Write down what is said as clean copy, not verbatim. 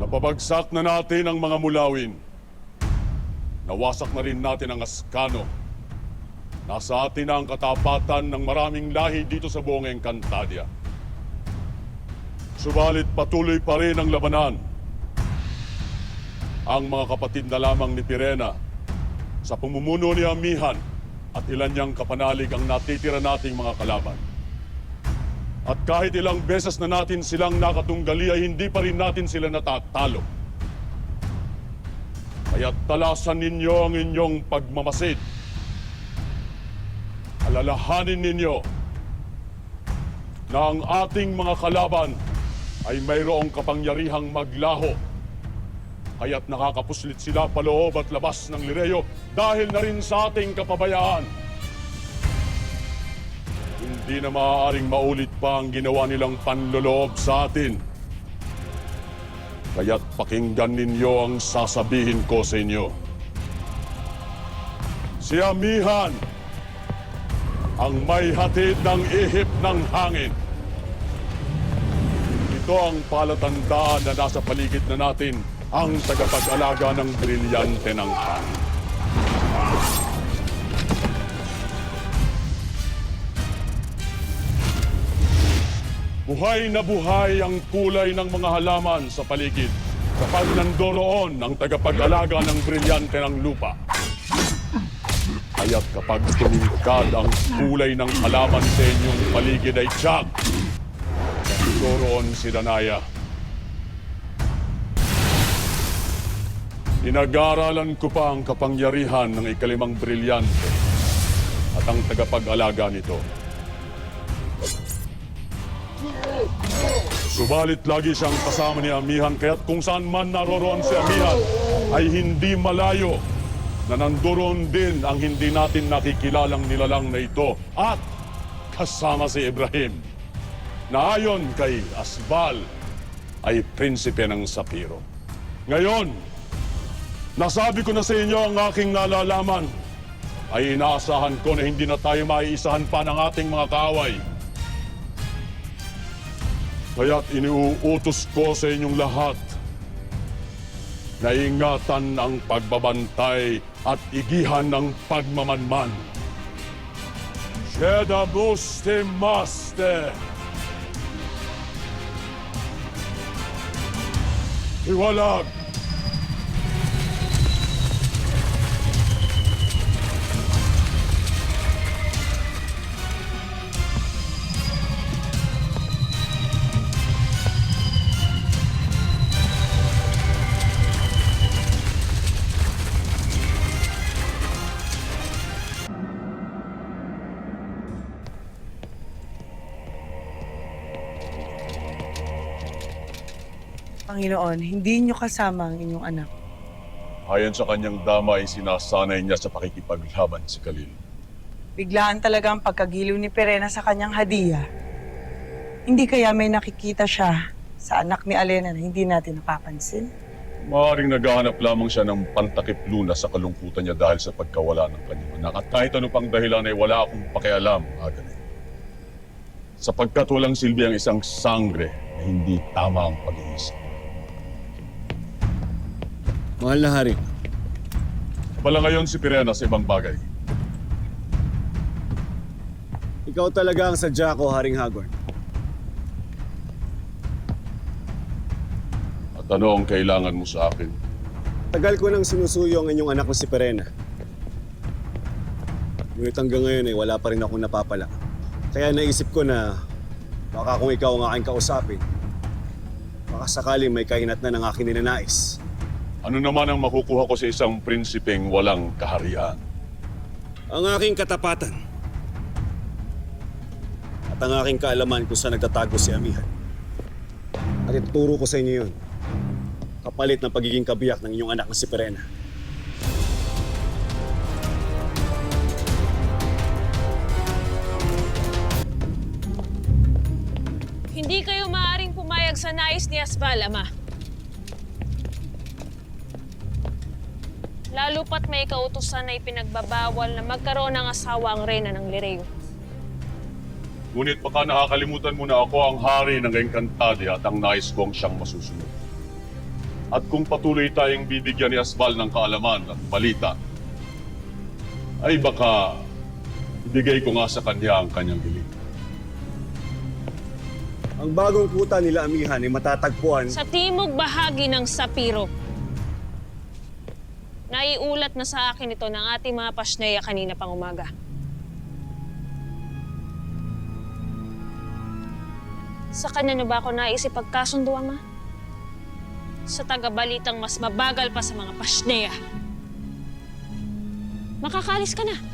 Napabagsak na natin ang mga mulawin. Nawasak na rin natin ang Ascano. Nasa atin na ang katapatan ng maraming lahi dito sa buong Encantadia. Subalit patuloy pa rin ang labanan. Ang mga kapatid na lamang ni Pirena sa pamumuno ni Amihan at ilan niyang kapanalig ang natitira nating mga kalaban. At kahit ilang beses na natin silang nakatunggali ay hindi pa rin natin sila natatalo. Kaya't talasan ninyo ang inyong pagmamasid. Alalahanin ninyo na ang ating mga kalaban ay mayroong kapangyarihang maglaho. Kaya't nakakapuslit sila paloob at labas ng Lireo dahil na rin sa ating kapabayaan. Hindi na maaaring maulit pa ang ginawa nilang panloloob sa atin. Kaya't pakinggan ninyo ang sasabihin ko sa inyo. Si Amihan ang may hatid ng ihip ng hangin. Ito ang palatandaan na nasa paligid na natin ang tagapag-alaga ng brilyante ng hangin. Buhay na buhay ang kulay ng mga halaman sa paligid kapag nandoroon ang tagapag-alaga ng brilyante ng lupa. Kaya't kapag tumingkad ang kulay ng halaman sa inyong paligid ay tiyak, nandoroon si Danaya. Inag-aaralan ko pa ang kapangyarihan ng ikalimang brilyante at ang tagapag-alaga nito. Subalit lagi siyang kasama ni Amihan, kaya't kung saan man naroroon si Amihan ay hindi malayo na nandoon din ang hindi natin nakikilalang nilalang na ito at kasama si Ibrahim na ayon kay Asbal ay prinsipe ng Sapiro. Ngayon, nasabi ko na sa inyo ang aking nalalaman ay inaasahan ko na hindi na tayo maiisahan pa ng ating mga kaaway. Kaya't iniuutos ko sa inyong lahat na ingatan ang pagbabantay at igihan ng pagmamanman. Sheda Muste Maste! Iwalag! Panginoon, hindi niyo kasama ang inyong anak. Ayon sa kanyang dama ay sinasanay niya sa pakikipaglaban si Khalil. Biglaan talaga ang pagkagiliw ni Pirena sa kanyang hadiah. Hindi kaya may nakikita siya sa anak ni Alena na hindi natin napapansin? Maaaring naghahanap lamang siya ng pantakip lunas sa kalungkutan niya dahil sa pagkawala ng kanyang anak. At kahit ano pang dahilan ay wala akong pakialam, Agane. Sapagkat walang silbi ang isang sangre na hindi tama ang pag-iisip. Mahal na hari, Bala ngayon si Pirena sa ibang bagay. ikaw talaga ang sadya ko, Haring Hagorn. At ano ang kailangan mo sa akin? Tagal ko nang sinusuyo ang inyong anak ko si Pirena. Ngunit hanggang ngayon ay wala pa rin akong napapala. Kaya naisip ko na baka kung ikaw ang aking kausapin, baka sakaling may kahinatnan ng aking ninanais. Ano naman ang makukuha ko sa isang prinsipeng walang kaharian? Ang aking katapatan at ang aking kaalaman kung saan nagtatago si Amihan. At ituturo ko sa inyo yun, kapalit ng pagiging kabiyak ng inyong anak na si Pirena. Hindi kayo maaaring pumayag sa nais ni Asbal, Ama. Lalo pat may kautusan na ipinagbabawal na magkaroon ng asawa ang reyna ng Lireo. Ngunit baka nakakalimutan mo na ako ang hari ng Encantadia at ang nais kong siyang masusunod. At kung patuloy tayong bibigyan ni Asbal ng kaalaman at balita, ay baka ibigay ko nga sa kanya ang kanyang hiling. Ang bagong kuta nila Amihan ay matatagpuan. Sa timog bahagi ng Sapiro. Naiulat na sa akin ito ng ating mga Pasneya kanina pang umaga. Sa kanya na ba ako naisip pagkasundo, Ama? Sa tagabalitang mas mabagal pa sa mga Pasneya. Makakalis ka na.